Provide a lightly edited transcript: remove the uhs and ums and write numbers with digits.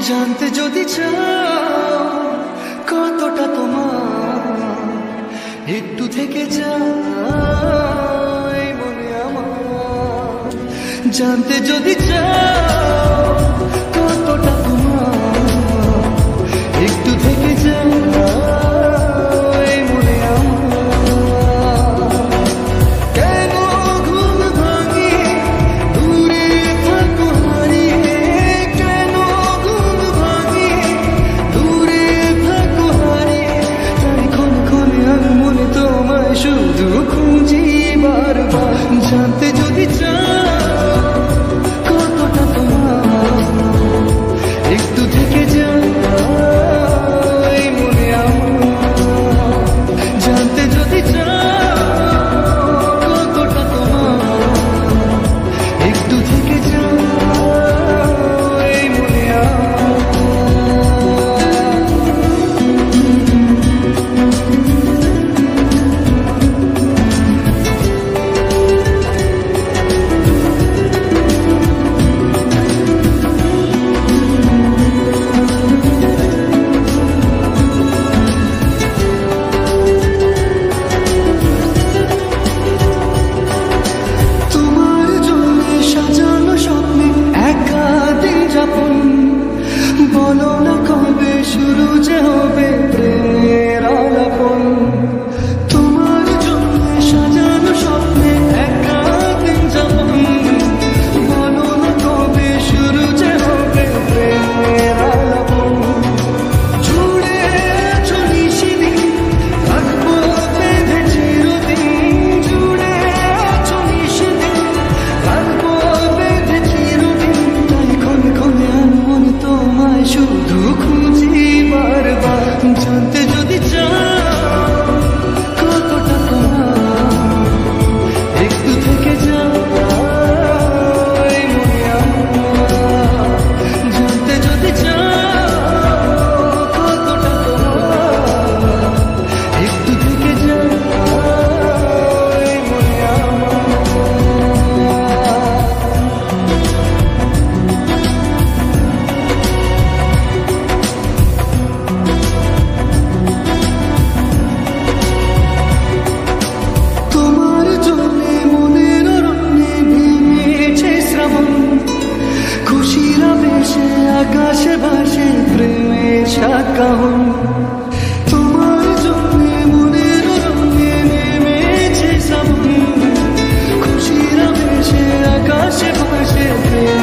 জানতে যদি চাও কতটা তোমার, একটু থেকে যাই মনে আমার। জানতে যদি চাও কতটা তোমার, একটু থেকে যাই মনে আমার। কেন ঘুম ভাঙিয়ে দূরে থাকো হারিয়ে, কেন ঘুম ভাঙিয়ে দূরে থাকো হারিয়ে, তাই ক্ষণে ক্ষণে আমি মনে তোমায় শুধু খুঁজি বারবার। জানতে যদি চাও কতটা তোমার, একটু থেকে যাই মনে আমার। জানতে যদি চাও কতটা তোমার, একটু থেকে যাই মনে বলো না কবে শুরু যে হবে প্রেমের আলাপন। তোমার জন্য সাজানো স্বপ্নে একা দিন যাপন, বলো না কবে শুরু যে হবে প্রেমের আলাপন। জুড়ে আছো নিশিদিন থাকবো বেঁধে চিরদিন, জুড়ে আছো নিশিদিন থাকবো বেঁধে চিরদিন, তাই ক্ষণে ক্ষণে আমি মনে তোমায় শুধু খুঁজি বারবার। জানতে যদি চাও কতটা তোমার, একটু থেকে যাই মনে আমার। জানতে যদি চাও কতটা তোমার, একটু থেকে যাই মনে আমার। তোমার জন্যে মনের অরণ্যে ভেঙেছে শ্রাবণ, খুশির আবেশে আকাশে ভাসে প্রেমের সাকাহন। তোমার জন্যে মনের অরণ্যে নেমেছে শ্রাবণ, খুশির আবেশে আকাশে ভাসে প্রেম